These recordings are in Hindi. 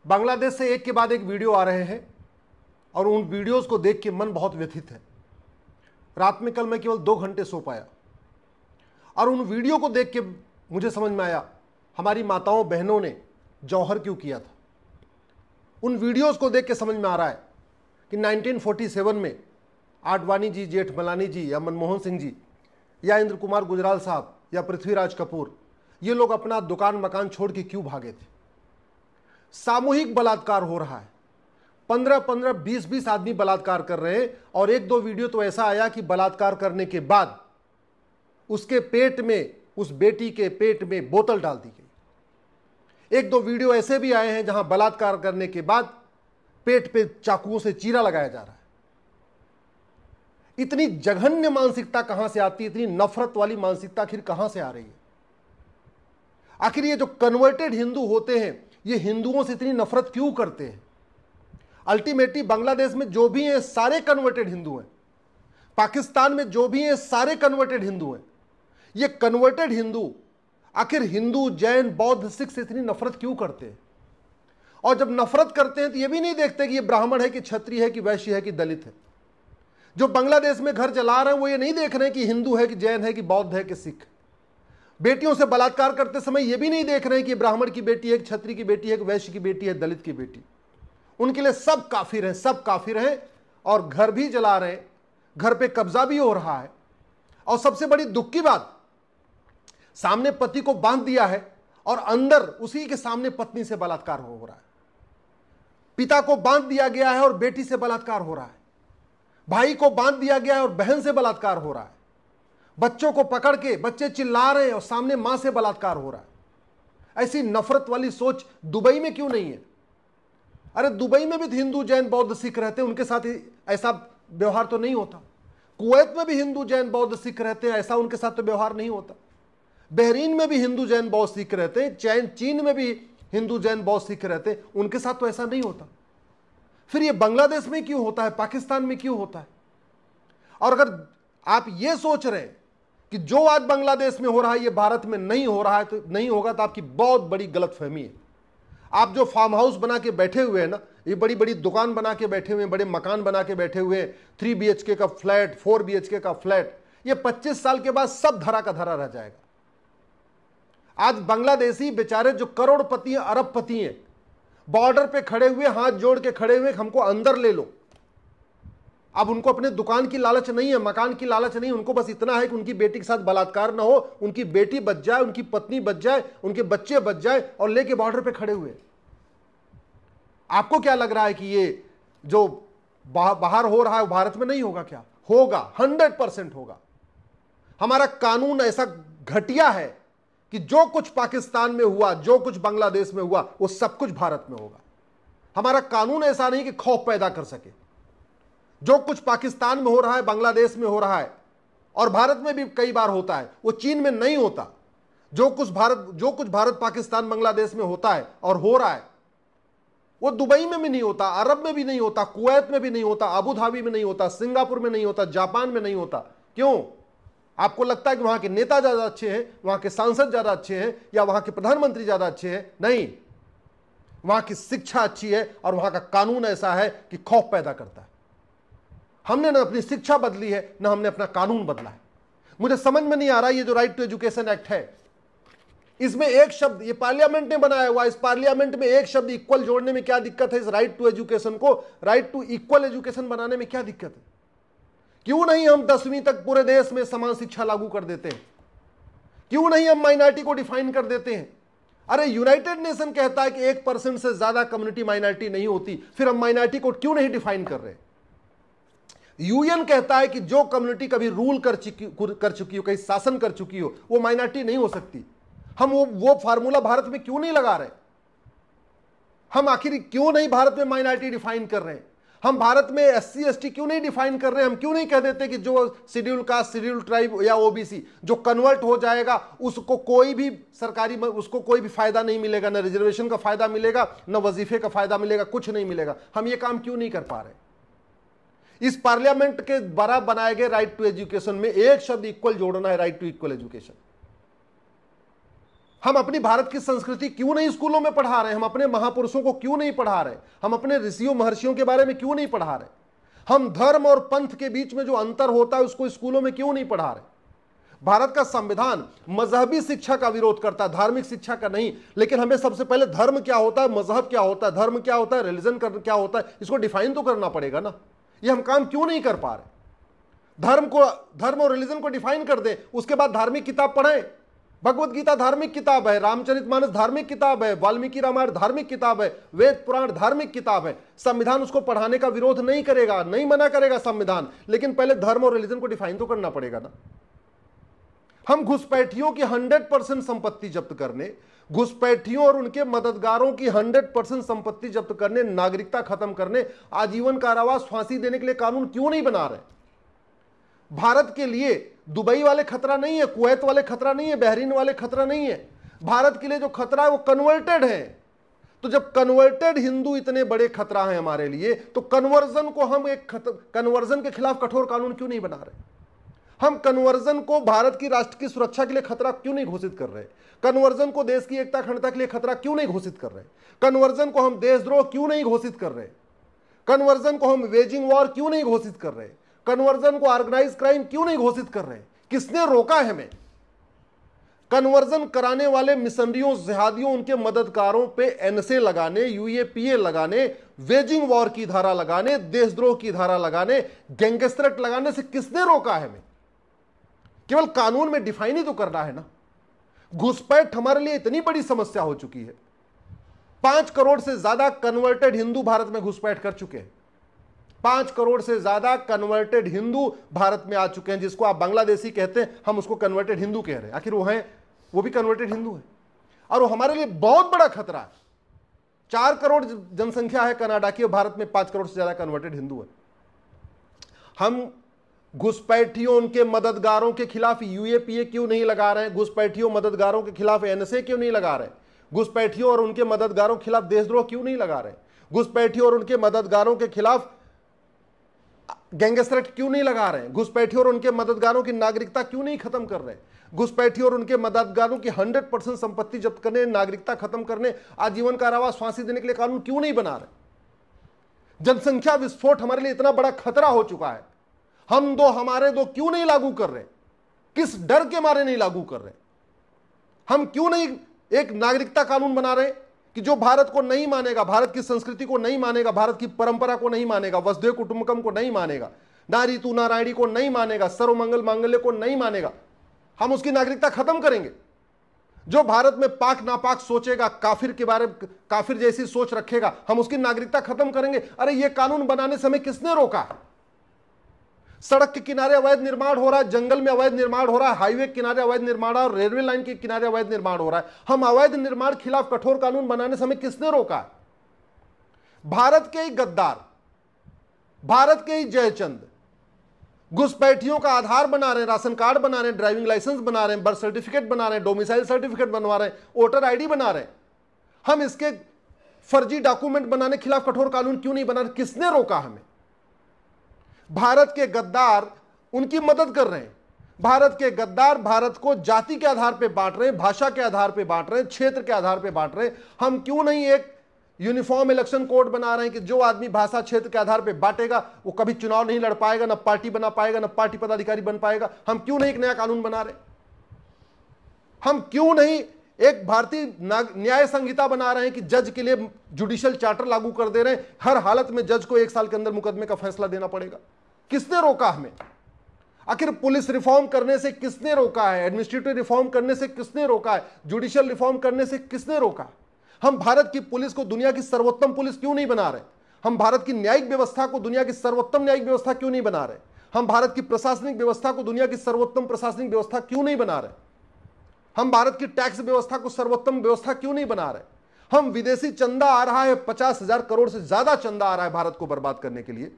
बांग्लादेश से एक के बाद एक वीडियो आ रहे हैं और उन वीडियोस को देख के मन बहुत व्यथित है। रात में कल मैं केवल 2 घंटे सो पाया और उन वीडियो को देख के मुझे समझ में आया हमारी माताओं बहनों ने जौहर क्यों किया था। उन वीडियोस को देख के समझ में आ रहा है कि 1947 में आडवाणी जी, जेठमलानी जी या मनमोहन सिंह जी या इंद्र कुमार गुजराल साहब या पृथ्वीराज कपूर, ये लोग अपना दुकान मकान छोड़ के क्यों भागे थे। सामूहिक बलात्कार हो रहा है, 15-15, 20-20 आदमी बलात्कार कर रहे हैं और 1-2 वीडियो तो ऐसा आया कि बलात्कार करने के बाद उसके पेट में, उस बेटी के पेट में बोतल डाल दी गई। 1-2 वीडियो ऐसे भी आए हैं जहां बलात्कार करने के बाद पेट पे चाकुओं से चीरा लगाया जा रहा है। इतनी जघन्य मानसिकता कहां से आती है, इतनी नफरत वाली मानसिकता आखिर कहां से आ रही है। आखिर ये जो कन्वर्टेड हिंदू होते हैं ये हिंदुओं से इतनी नफरत क्यों करते हैं। अल्टीमेटली बांग्लादेश में जो भी हैं सारे कन्वर्टेड हिंदू हैं, पाकिस्तान में जो भी हैं सारे कन्वर्टेड हिंदू हैं। ये कन्वर्टेड हिंदू आखिर हिंदू, जैन, बौद्ध, सिख से इतनी नफरत क्यों करते हैं। और जब नफरत करते हैं तो ये भी नहीं देखते कि ये ब्राह्मण है कि क्षत्रिय है कि वैश्य है कि दलित है। जो बांग्लादेश में घर चला रहे हैं वो ये नहीं देख रहे हैं कि हिंदू है कि जैन है कि बौद्ध है कि सिख। बेटियों से बलात्कार करते समय ये भी नहीं देख रहे हैं कि ब्राह्मण की बेटी है, क्षत्रिय की बेटी है, वैश्य की बेटी है, दलित की बेटी। उनके लिए सब काफिर हैं, सब काफिर हैं और घर भी जला रहे हैं, घर पे कब्जा भी हो रहा है। और सबसे बड़ी दुख की बात, सामने पति को बांध दिया है और अंदर उसी के सामने पत्नी से बलात्कार हो रहा है। पिता को बांध दिया गया है और बेटी से बलात्कार हो रहा है। भाई को बांध दिया गया है और बहन से बलात्कार हो रहा है। बच्चों को पकड़ के बच्चे चिल्ला रहे हैं और सामने मां से बलात्कार हो रहा है। ऐसी नफरत वाली सोच दुबई में क्यों नहीं है। अरे दुबई में भी तो हिंदू, जैन, बौद्ध, सिख रहते हैं, उनके साथ ऐसा व्यवहार तो नहीं होता। कुवैत में भी हिंदू, जैन, बौद्ध, सिख रहते हैं, ऐसा उनके साथ तो व्यवहार नहीं होता। बहरीन में भी हिंदू, जैन, बौद्ध, सिख रहते हैं, चीन में भी हिंदू, जैन, बौद्ध, सिख रहते हैं, उनके साथ तो ऐसा नहीं होता। फिर ये बांग्लादेश में क्यों होता है, पाकिस्तान में क्यों होता है। और अगर आप ये सोच रहे हैं कि जो आज बांग्लादेश में हो रहा है ये भारत में नहीं हो रहा है तो नहीं होगा, तो आपकी बहुत बड़ी गलतफहमी है। आप जो फार्म हाउस बना के बैठे हुए हैं ना, ये बड़ी बड़ी दुकान बना के बैठे हुए हैं, बड़े मकान बना के बैठे हुए हैं, 3 BHK का फ्लैट, 4 BHK का फ्लैट, ये 25 साल के बाद सब धरा का धरा रह जाएगा। आज बांग्लादेशी बेचारे जो करोड़पति हैं, अरबपति हैं, बॉर्डर पे खड़े हुए, हाथ जोड़ के खड़े हुए, हमको अंदर ले लो। अब उनको अपने दुकान की लालच नहीं है, मकान की लालच नहीं, उनको बस इतना है कि उनकी बेटी के साथ बलात्कार ना हो, उनकी बेटी बच जाए, उनकी पत्नी बच जाए, उनके बच्चे बच जाए, और लेके बॉर्डर पे खड़े हुए। आपको क्या लग रहा है कि ये जो बाहर हो रहा है वो भारत में नहीं होगा क्या? होगा, 100% होगा। हमारा कानून ऐसा घटिया है कि जो कुछ पाकिस्तान में हुआ, जो कुछ बांग्लादेश में हुआ, वो सब कुछ भारत में होगा। हमारा कानून ऐसा नहीं कि खौफ पैदा कर सके। जो कुछ पाकिस्तान में हो रहा है, बांग्लादेश में हो रहा है, और भारत में भी कई बार होता है, वो चीन में नहीं होता। जो कुछ भारत, पाकिस्तान, बांग्लादेश में होता है और हो रहा है, वो दुबई में भी नहीं होता, अरब में भी नहीं होता, कुवैत में भी नहीं होता, अबू धाबी में नहीं होता, सिंगापुर में नहीं होता, जापान में नहीं होता। क्यों? आपको लगता है कि वहां के नेता ज्यादा अच्छे हैं, वहां के सांसद ज्यादा अच्छे हैं, या वहां के प्रधानमंत्री ज्यादा अच्छे हैं? नहीं, वहां की शिक्षा अच्छी है और वहां का कानून ऐसा है कि खौफ पैदा करता है। हमने ना अपनी शिक्षा बदली है, ना हमने अपना कानून बदला है। मुझे समझ में नहीं आ रहा ये जो राइट टू एजुकेशन एक्ट है, इसमें एक शब्द, ये पार्लियामेंट ने बनाया हुआ, इस पार्लियामेंट में एक शब्द इक्वल जोड़ने में क्या दिक्कत है? इस राइट टू एजुकेशन को राइट टू इक्वल एजुकेशन बनाने में क्या दिक्कत है? क्यों नहीं हम 10वीं तक पूरे देश में समान शिक्षा लागू कर देते हैं? क्यों नहीं हम माइनॉरिटी को डिफाइन कर देते हैं? अरे यूनाइटेड नेशन कहता है कि 1% से ज्यादा कम्युनिटी माइनॉरिटी नहीं होती, फिर हम माइनॉरिटी को क्यों नहीं डिफाइन कर रहे? यूएन कहता है कि जो कम्युनिटी कभी रूल कर चुकी हो, कहीं शासन कर चुकी हो, वो माइनॉरिटी नहीं हो सकती। हम वो फार्मूला भारत में क्यों नहीं लगा रहे? हम आखिर क्यों नहीं भारत में माइनॉरिटी डिफाइन कर रहे हैं? हम भारत में SC ST क्यों नहीं डिफाइन कर रहे हैं? हम क्यों नहीं कह देते कि जो शेड्यूल कास्ट, शेड्यूल ट्राइब या OBC जो कन्वर्ट हो जाएगा उसको कोई भी सरकारी, उसको कोई भी फायदा नहीं मिलेगा, ना रिजर्वेशन का फायदा मिलेगा, ना वजीफे का फायदा मिलेगा, कुछ नहीं मिलेगा। हम ये काम क्यों नहीं कर पा रहे? इस पार्लियामेंट के द्वारा बनाए गए राइट टू एजुकेशन में एक शब्द इक्वल जोड़ना है, राइट टू इक्वल एजुकेशन। हम अपनी भारत की संस्कृति क्यों नहीं स्कूलों में पढ़ा रहे? हम अपने महापुरुषों को क्यों नहीं पढ़ा रहे? हम अपने ऋषियों महर्षियों के बारे में क्यों नहीं पढ़ा रहे? हम धर्म और पंथ के बीच में जो अंतर होता है उसको स्कूलों में क्यों नहीं पढ़ा रहे? भारत का संविधान मजहबी शिक्षा का विरोध करता है, धार्मिक शिक्षा का नहीं। लेकिन हमें सबसे पहले धर्म क्या होता है, मजहब क्या होता है, धर्म क्या होता है, रिलीजन क्या होता है, इसको डिफाइन तो करना पड़ेगा ना। ये हम काम क्यों नहीं कर पा रहे? धर्म और रिलीजन को डिफाइन कर दे, उसके बाद धार्मिक किताब पढ़ें। भगवत गीता धार्मिक किताब है, रामचरितमानस धार्मिक किताब है, वाल्मीकि रामायण धार्मिक किताब है, वेद पुराण धार्मिक किताब है। संविधान उसको पढ़ाने का विरोध नहीं करेगा, नहीं मना करेगा संविधान, लेकिन पहले धर्म और रिलीजन को डिफाइन तो करना पड़ेगा ना। हम घुसपैठियों की 100% संपत्ति जब्त करने, घुसपैठियों और उनके मददगारों की 100% संपत्ति जब्त करने, नागरिकता खत्म करने, आजीवन कारावास, फांसी देने के लिए कानून क्यों नहीं बना रहे? भारत के लिए दुबई वाले खतरा नहीं है, कुवैत वाले खतरा नहीं है, बहरीन वाले खतरा नहीं है। भारत के लिए जो खतरा है वो कन्वर्टेड है। तो जब कन्वर्टेड हिंदू इतने बड़े खतरा है हमारे लिए, तो कन्वर्जन को हम कन्वर्जन के खिलाफ कठोर कानून क्यों नहीं बना रहे? हम कन्वर्जन को भारत की राष्ट्र की सुरक्षा के लिए खतरा क्यों नहीं घोषित कर रहे? कन्वर्जन को देश की एकता अखंडता के लिए खतरा क्यों नहीं घोषित कर रहे? कन्वर्जन को हम देशद्रोह क्यों नहीं घोषित कर रहे? कन्वर्जन को हम वेजिंग वॉर क्यों नहीं घोषित कर रहे? कन्वर्जन को ऑर्गेनाइज क्राइम क्यों नहीं घोषित कर रहे? किसने रोका है हमें? कन्वर्जन कराने वाले मिशनरियों, जिहादियों, उनके मददगारों पे एनएसए लगाने, यूएपीए लगाने, वेजिंग वॉर की धारा लगाने, देशद्रोह की धारा लगाने, गैंगस्टर लगाने से किसने रोका है हमें? केवल कानून में डिफाइन ही तो करना है ना। घुसपैठ हमारे लिए इतनी बड़ी समस्या हो चुकी है। 5 करोड़ से ज्यादा कन्वर्टेड हिंदू भारत में घुसपैठ कर चुके हैं। 5 करोड़ से ज्यादा कन्वर्टेड हिंदू भारत में आ चुके हैं, जिसको आप बांग्लादेशी कहते हैं, हम उसको कन्वर्टेड हिंदू कह रहे हैं। आखिर वो हैं, वो भी कन्वर्टेड हिंदू है, और वो हमारे लिए बहुत बड़ा खतरा है। 4 करोड़ जनसंख्या है कनाडा की, और भारत में 5 करोड़ से ज्यादा कन्वर्टेड हिंदू है। हम घुसपैठियों, उनके मददगारों के खिलाफ यूएपीए क्यों नहीं लगा रहे हैं? घुसपैठियों मददगारों के खिलाफ एनएसए क्यों नहीं लगा रहे? घुसपैठियों और उनके मददगारों के खिलाफ देशद्रोह क्यों नहीं लगा रहे? घुसपैठियों और उनके मददगारों के खिलाफ गैंगस्टर क्यों नहीं लगा रहे? घुसपैठियों और उनके मददगारों की नागरिकता क्यों नहीं खत्म कर रहे? घुसपैठियों और उनके मददगारों की 100% संपत्ति जब्त करने, नागरिकता खत्म करने, आजीवन कारावास, फांसी देने के लिए कानून क्यों नहीं बना रहे? जनसंख्या विस्फोट हमारे लिए इतना बड़ा खतरा हो चुका है, हम दो हमारे दो क्यों नहीं लागू कर रहे? किस डर के मारे नहीं लागू कर रहे? हम क्यों नहीं एक नागरिकता कानून बना रहे कि जो भारत को नहीं मानेगा, भारत की संस्कृति को नहीं मानेगा, भारत की परंपरा को नहीं मानेगा, वसुधैव कुटुंबकम को नहीं मानेगा, नारी तू नारायणी को नहीं मानेगा, सर्वमंगल मांगल्य को नहीं मानेगा, हम उसकी नागरिकता खत्म करेंगे। जो भारत में पाक नापाक सोचेगा, काफिर के बारे में काफिर जैसी सोच रखेगा, हम उसकी नागरिकता खत्म करेंगे। अरे ये कानून बनाने से हमें किसने रोका? सड़क के किनारे अवैध निर्माण हो रहा है, जंगल में अवैध निर्माण हो रहा है, हाईवे के किनारे अवैध निर्माण और रेलवे लाइन के किनारे अवैध निर्माण हो रहा है। हम अवैध निर्माण खिलाफ कठोर कानून बनाने से हमें किसने रोका? भारत के ही गद्दार, भारत के ही जयचंद घुसपैठियों का आधार बना रहे हैं, राशन कार्ड बना रहे हैं, ड्राइविंग लाइसेंस बना रहे हैं, बर्थ सर्टिफिकेट बना रहे हैं, डोमिसाइल सर्टिफिकेट बनवा रहे हैं, वोटर आईडी बना रहे हैं। हम इसके फर्जी डॉक्यूमेंट बनाने के खिलाफ कठोर कानून क्यों नहीं बना रहे? किसने रोका हमें? भारत के गद्दार उनकी मदद कर रहे हैं। भारत के गद्दार भारत को जाति के आधार पर बांट रहे हैं, भाषा के आधार पर बांट रहे हैं, क्षेत्र के आधार पर बांट रहे हैं। हम क्यों नहीं एक यूनिफॉर्म इलेक्शन कोड बना रहे हैं कि जो आदमी भाषा क्षेत्र के आधार पर बांटेगा वो कभी चुनाव नहीं लड़ पाएगा, ना पार्टी बना पाएगा, ना पार्टी पदाधिकारी बन पाएगा। हम क्यों नहीं एक नया कानून बना रहे? हम क्यों नहीं एक भारतीय न्याय संहिता बना रहे हैं कि जज के लिए जुडिशियल चार्टर लागू कर दे रहे हैं, हर हालत में जज को 1 साल के अंदर मुकदमे का फैसला देना पड़ेगा? किसने रोका हमें? आखिर पुलिस रिफॉर्म करने से किसने रोका है? एडमिनिस्ट्रेटिव रिफॉर्म करने से किसने रोका है? जुडिशियल रिफॉर्म करने से किसने रोका? हम भारत की पुलिस को दुनिया की सर्वोत्तम पुलिस क्यों नहीं बना रहे? हम भारत की न्यायिक व्यवस्था को दुनिया की सर्वोत्तम न्यायिक व्यवस्था क्यों नहीं बना रहे? हम भारत की प्रशासनिक व्यवस्था को दुनिया की सर्वोत्तम प्रशासनिक व्यवस्था क्यों नहीं बना रहे? हम भारत की टैक्स व्यवस्था को सर्वोत्तम व्यवस्था क्यों नहीं बना रहे? हम विदेशी चंदा आ रहा है, 50,000 करोड़ से ज्यादा चंदा आ रहा है भारत को बर्बाद करने के लिए।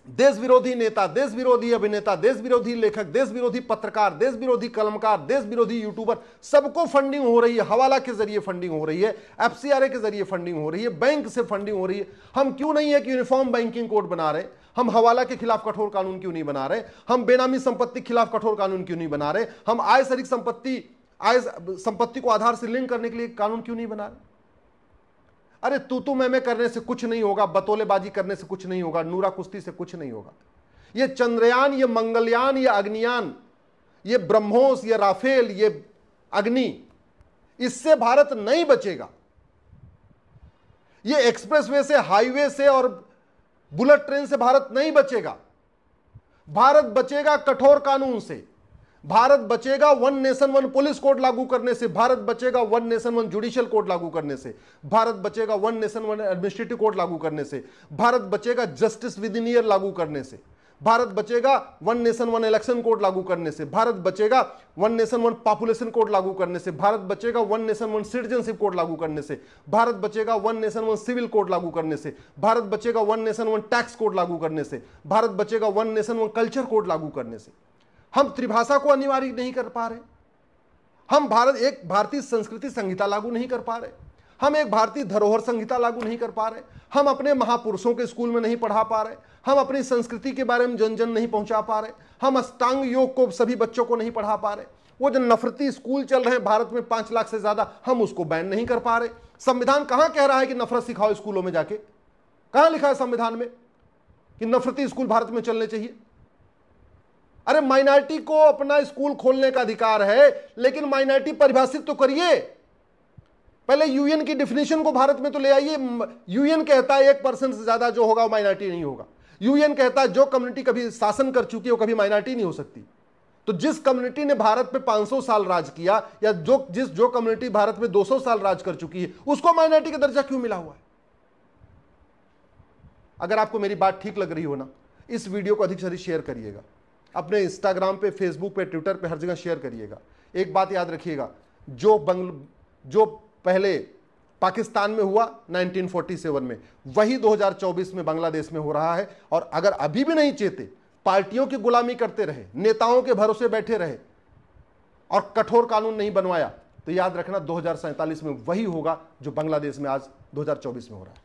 देश विरोधी नेता, देश विरोधी अभिनेता, देश विरोधी लेखक, देश विरोधी पत्रकार, देश विरोधी कलमकार, देश विरोधी यूट्यूबर, सबको फंडिंग हो रही है। हवाला के जरिए फंडिंग हो रही है, एफसीआरए के जरिए फंडिंग हो रही है, बैंक से फंडिंग हो रही है। हम क्यों नहीं एक यूनिफॉर्म बैंकिंग कोड बना रहे? हम हवाला के खिलाफ कठोर कानून क्यों नहीं बना रहे? हम बेनामी संपत्ति के खिलाफ कठोर कानून क्यों नहीं बना रहे? हम आय से अधिक संपत्ति आय संपत्ति को आधार से लिंक करने के लिए कानून क्यों नहीं बना रहे? अरे तू मैं करने से कुछ नहीं होगा, बतौलेबाजी करने से कुछ नहीं होगा, नूरा कुश्ती से कुछ नहीं होगा। ये चंद्रयान, ये मंगलयान, ये अग्नियान, ये ब्रह्मोस, ये राफेल, ये अग्नि, इससे भारत नहीं बचेगा। ये एक्सप्रेसवे से, हाईवे से और बुलेट ट्रेन से भारत नहीं बचेगा। भारत बचेगा कठोर कानून से, भारत बचेगा one nation one police code लागू करने से, भारत बचेगा one nation one judicial code लागू करने से, भारत बचेगा one nation one administrative code लागू करने से, भारत बचेगा जस्टिस विद इन ईयर लागू करने से, भारत बचेगा one nation one election code लागू करने से, भारत बचेगा one nation one population code लागू करने से, भारत बचेगा one nation one citizenship code लागू करने से, भारत बचेगा one nation one civil code लागू करने से, भारत बचेगा one nation one tax code लागू करने से, भारत बचेगा one nation one culture code लागू करने से। हम त्रिभाषा को अनिवार्य नहीं कर पा रहे, हम एक भारतीय संस्कृति संहिता लागू नहीं कर पा रहे, हम एक भारतीय धरोहर संहिता लागू नहीं कर पा रहे, हम अपने महापुरुषों के स्कूल में नहीं पढ़ा पा रहे, हम अपनी संस्कृति के बारे में जन जन नहीं पहुंचा पा रहे, हम अष्टांग योग को सभी बच्चों को नहीं पढ़ा पा रहे। वो जो नफरती स्कूल चल रहे हैं भारत में 5 लाख से ज्यादा, हम उसको बैन नहीं कर पा रहे। संविधान कहां कह रहा है कि नफरत सिखाओ स्कूलों में जाके? कहां लिखा है संविधान में कि नफरती स्कूल भारत में चलने चाहिए? अरे माइनॉरिटी को अपना स्कूल खोलने का अधिकार है, लेकिन माइनॉरिटी परिभाषित तो करिए। पहले यूएन की डिफिनेशन को भारत में तो ले आइए। यूएन कहता है 1% से ज्यादा जो होगा वो माइनॉरिटी नहीं होगा। यूएन कहता है जो कम्युनिटी कभी शासन कर चुकी है वो कभी माइनॉरिटी नहीं हो सकती। तो जिस कम्युनिटी ने भारत पे 500 साल राज किया, या जो कम्युनिटी भारत में 200 साल राज कर चुकी है, उसको माइनॉरिटी का दर्जा क्यों मिला हुआ है? अगर आपको मेरी बात ठीक लग रही हो ना, इस वीडियो को अधिक से अधिक शेयर करिएगा, अपने इंस्टाग्राम पे, फेसबुक पे, ट्विटर पे, हर जगह शेयर करिएगा। एक बात याद रखिएगा, जो पहले पाकिस्तान में हुआ 1947 में, वही 2024 में बांग्लादेश में हो रहा है। और अगर अभी भी नहीं चेते, पार्टियों की गुलामी करते रहे, नेताओं के भरोसे बैठे रहे और कठोर कानून नहीं बनवाया, तो याद रखना 2047 में वही होगा जो बांग्लादेश में आज 2024 में हो रहा है।